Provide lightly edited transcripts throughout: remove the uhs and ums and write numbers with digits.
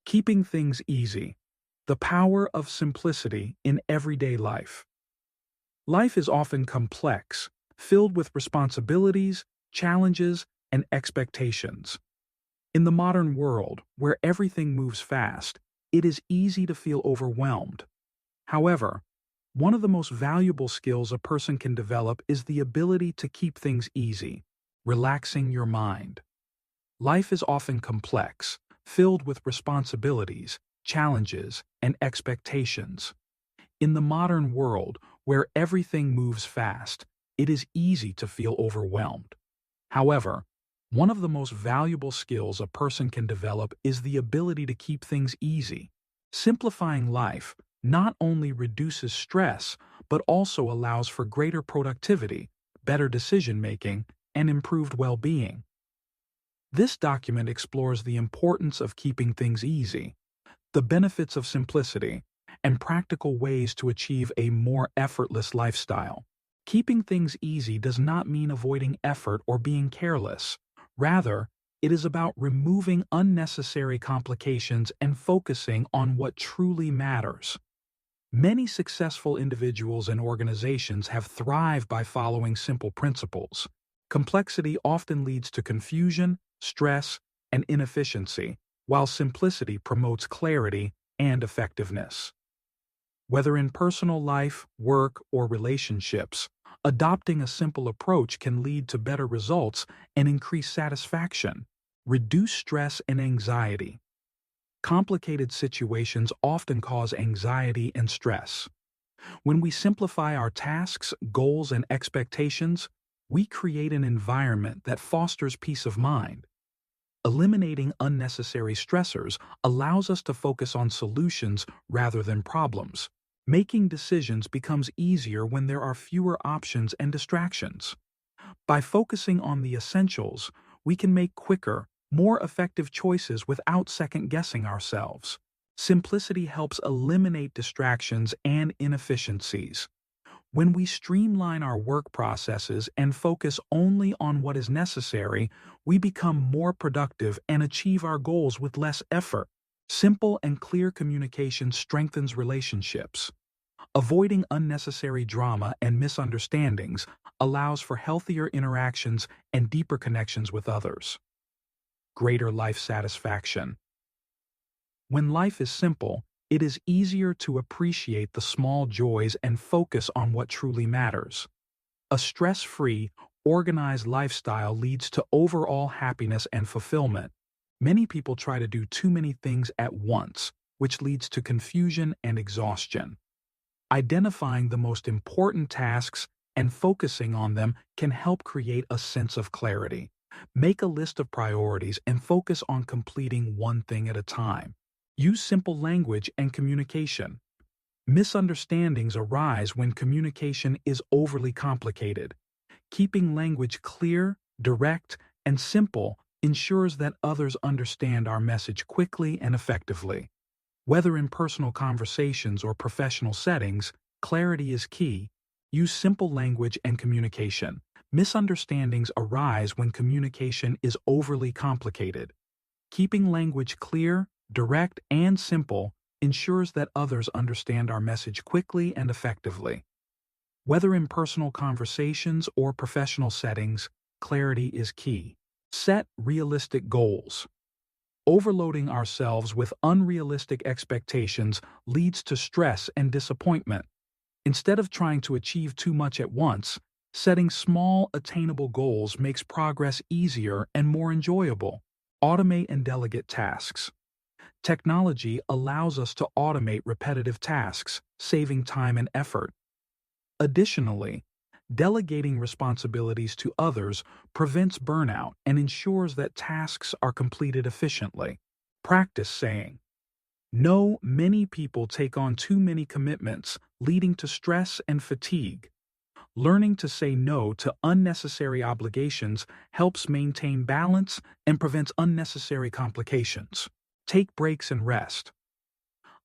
Keeping things easy. The power of simplicity in everyday life. Life is often complex, filled with responsibilities, challenges, and expectations. In the modern world, where everything moves fast, it is easy to feel overwhelmed. However, one of the most valuable skills a person can develop is the ability to keep things easy, relaxing your mind. Life is often complex, filled with responsibilities, challenges, and expectations. In the modern world, where everything moves fast, it is easy to feel overwhelmed. However, one of the most valuable skills a person can develop is the ability to keep things easy. Simplifying life not only reduces stress, but also allows for greater productivity, better decision-making, and improved well-being. This document explores the importance of keeping things easy, the benefits of simplicity, and practical ways to achieve a more effortless lifestyle. Keeping things easy does not mean avoiding effort or being careless. Rather, it is about removing unnecessary complications and focusing on what truly matters. Many successful individuals and organizations have thrived by following simple principles. Complexity often leads to confusion, stress, and inefficiency, while simplicity promotes clarity and effectiveness. Whether in personal life, work, or relationships, adopting a simple approach can lead to better results and increase satisfaction, reduce stress and anxiety. Complicated situations often cause anxiety and stress. When we simplify our tasks, goals, and expectations, we create an environment that fosters peace of mind. Eliminating unnecessary stressors allows us to focus on solutions rather than problems. Making decisions becomes easier when there are fewer options and distractions. By focusing on the essentials, we can make quicker, more effective choices without second-guessing ourselves. Simplicity helps eliminate distractions and inefficiencies. When we streamline our work processes and focus only on what is necessary, we become more productive and achieve our goals with less effort. Simple and clear communication strengthens relationships. Avoiding unnecessary drama and misunderstandings allows for healthier interactions and deeper connections with others. Greater life satisfaction. When life is simple, it is easier to appreciate the small joys and focus on what truly matters. A stress-free, organized lifestyle leads to overall happiness and fulfillment. Many people try to do too many things at once, which leads to confusion and exhaustion. Identifying the most important tasks and focusing on them can help create a sense of clarity. Make a list of priorities and focus on completing one thing at a time. Use simple language and communication. Misunderstandings arise when communication is overly complicated. Keeping language clear, direct, and simple ensures that others understand our message quickly and effectively. Whether in personal conversations or professional settings, clarity is key. Use simple language and communication. Misunderstandings arise when communication is overly complicated. Keeping language clear, direct, and simple ensures that others understand our message quickly and effectively. Whether in personal conversations or professional settings, clarity is key. Set realistic goals. Overloading ourselves with unrealistic expectations leads to stress and disappointment. Instead of trying to achieve too much at once, setting small, attainable goals makes progress easier and more enjoyable. Automate and delegate tasks. Technology allows us to automate repetitive tasks, saving time and effort. Additionally, delegating responsibilities to others prevents burnout and ensures that tasks are completed efficiently. Practice saying no. Many people take on too many commitments, leading to stress and fatigue. Learning to say no to unnecessary obligations helps maintain balance and prevents unnecessary complications. Take breaks and rest.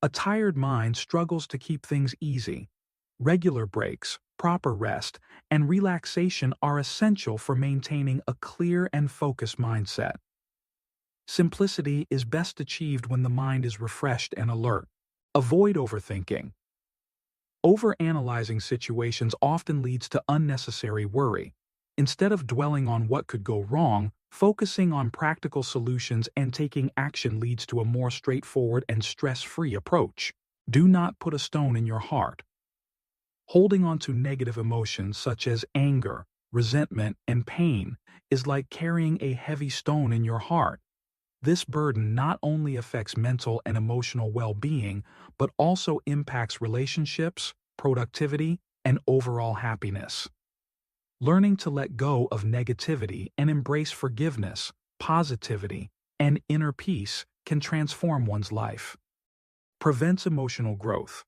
A tired mind struggles to keep things easy. Regular breaks, proper rest, and relaxation are essential for maintaining a clear and focused mindset. Simplicity is best achieved when the mind is refreshed and alert. Avoid overthinking. Overanalyzing situations often leads to unnecessary worry. Instead of dwelling on what could go wrong, focusing on practical solutions and taking action leads to a more straightforward and stress-free approach. Do not put a stone in your heart. Holding on to negative emotions such as anger, resentment, and pain is like carrying a heavy stone in your heart. This burden not only affects mental and emotional well-being, but also impacts relationships, productivity, and overall happiness. Learning to let go of negativity and embrace forgiveness, positivity, and inner peace can transform one's life. Prevents emotional growth.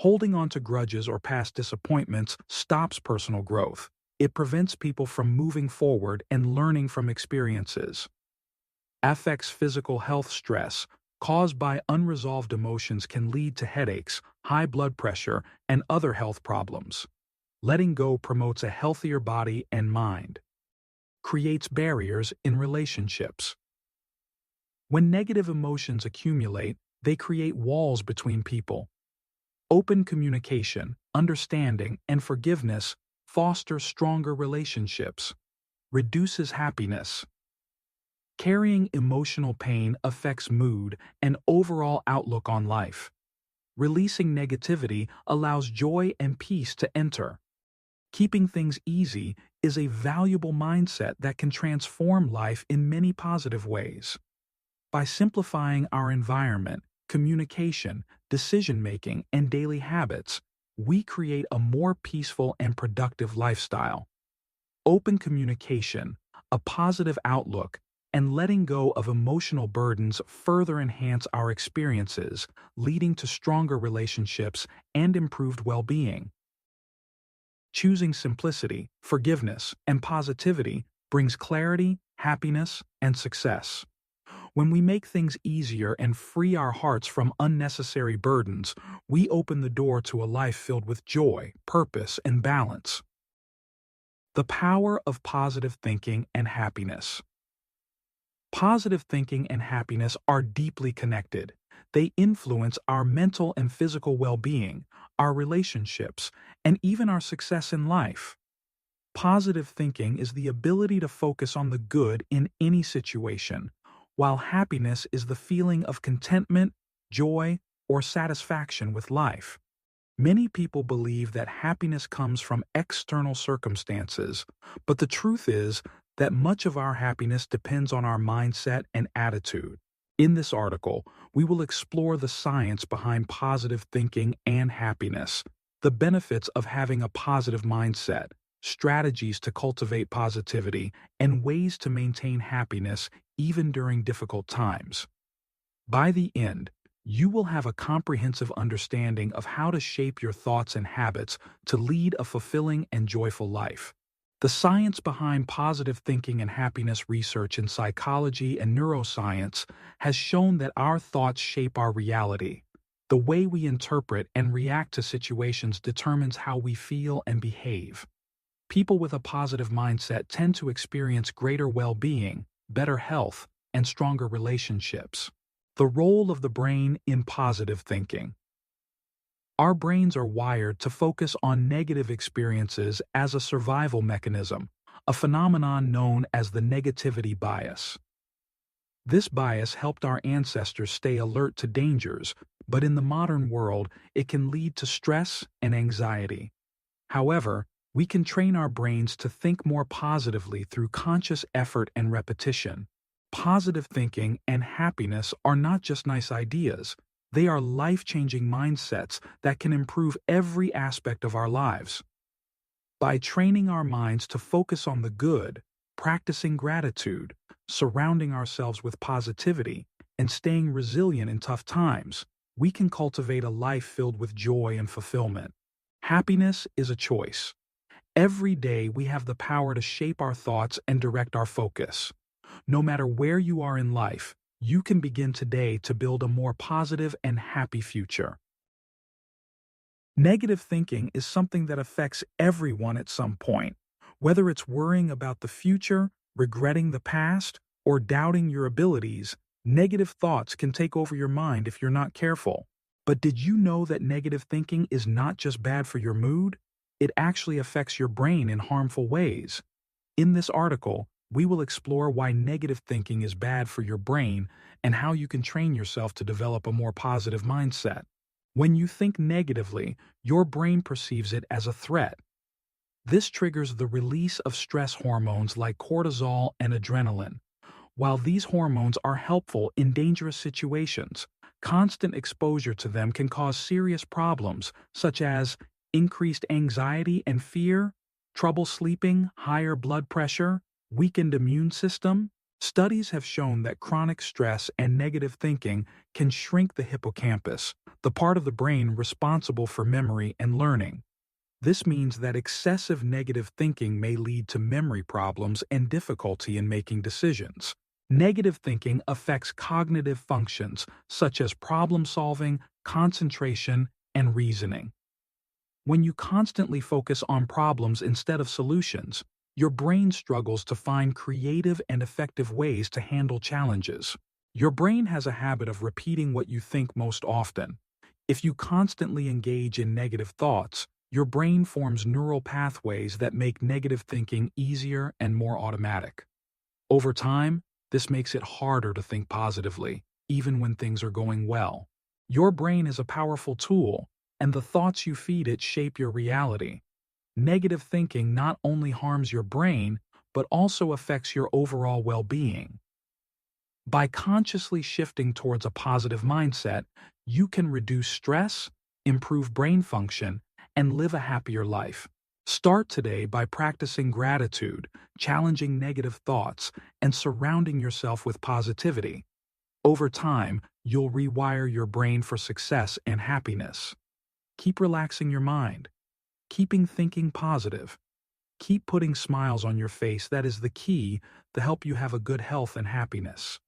Holding on to grudges or past disappointments stops personal growth. It prevents people from moving forward and learning from experiences. Affects physical health. Stress caused by unresolved emotions can lead to headaches, high blood pressure, and other health problems. Letting go promotes a healthier body and mind. Creates barriers in relationships. When negative emotions accumulate, they create walls between people. Open communication, understanding, and forgiveness foster stronger relationships. Reduces happiness. Carrying emotional pain affects mood and overall outlook on life. Releasing negativity allows joy and peace to enter. Keeping things easy is a valuable mindset that can transform life in many positive ways. By simplifying our environment, communication, decision-making, and daily habits, we create a more peaceful and productive lifestyle. Open communication, a positive outlook, and letting go of emotional burdens further enhance our experiences, leading to stronger relationships and improved well-being. Choosing simplicity, forgiveness, and positivity brings clarity, happiness, and success. When we make things easier and free our hearts from unnecessary burdens, we open the door to a life filled with joy, purpose, and balance. The power of positive thinking and happiness. Positive thinking and happiness are deeply connected. They influence our mental and physical well-being, our relationships, and even our success in life. Positive thinking is the ability to focus on the good in any situation, while happiness is the feeling of contentment, joy, or satisfaction with life. Many people believe that happiness comes from external circumstances, but the truth is that much of our happiness depends on our mindset and attitude. In this article, we will explore the science behind positive thinking and happiness, the benefits of having a positive mindset, strategies to cultivate positivity, and ways to maintain happiness even during difficult times. By the end, you will have a comprehensive understanding of how to shape your thoughts and habits to lead a fulfilling and joyful life. The science behind positive thinking and happiness. Research in psychology and neuroscience has shown that our thoughts shape our reality. The way we interpret and react to situations determines how we feel and behave. People with a positive mindset tend to experience greater well-being, better health, and stronger relationships. The role of the brain in positive thinking. Our brains are wired to focus on negative experiences as a survival mechanism, a phenomenon known as the negativity bias. This bias helped our ancestors stay alert to dangers, but in the modern world, it can lead to stress and anxiety. However, we can train our brains to think more positively through conscious effort and repetition. Positive thinking and happiness are not just nice ideas. They are life-changing mindsets that can improve every aspect of our lives. By training our minds to focus on the good, practicing gratitude, surrounding ourselves with positivity, and staying resilient in tough times, we can cultivate a life filled with joy and fulfillment. Happiness is a choice. Every day we have the power to shape our thoughts and direct our focus. No matter where you are in life, you can begin today to build a more positive and happy future. Negative thinking is something that affects everyone at some point, whether it's worrying about the future, regretting the past, or doubting your abilities, negative thoughts can take over your mind if you're not careful. But did you know that negative thinking is not just bad for your mood? It actually affects your brain in harmful ways. In this article, we will explore why negative thinking is bad for your brain and how you can train yourself to develop a more positive mindset. When you think negatively, your brain perceives it as a threat. This triggers the release of stress hormones like cortisol and adrenaline. While these hormones are helpful in dangerous situations, constant exposure to them can cause serious problems such as increased anxiety and fear, trouble sleeping, higher blood pressure, weakened immune system. Studies have shown that chronic stress and negative thinking can shrink the hippocampus, the part of the brain responsible for memory and learning. This means that excessive negative thinking may lead to memory problems and difficulty in making decisions. Negative thinking affects cognitive functions such as problem solving, concentration, and reasoning. When you constantly focus on problems instead of solutions, your brain struggles to find creative and effective ways to handle challenges. Your brain has a habit of repeating what you think most often. If you constantly engage in negative thoughts, your brain forms neural pathways that make negative thinking easier and more automatic. Over time, this makes it harder to think positively, even when things are going well. Your brain is a powerful tool, and the thoughts you feed it shape your reality. Negative thinking not only harms your brain, but also affects your overall well-being. By consciously shifting towards a positive mindset, you can reduce stress, improve brain function, and live a happier life. Start today by practicing gratitude, challenging negative thoughts, and surrounding yourself with positivity. Over time, you'll rewire your brain for success and happiness. Keep relaxing your mind. Keeping thinking positive. Keep putting smiles on your face. That is the key to help you have a good health and happiness.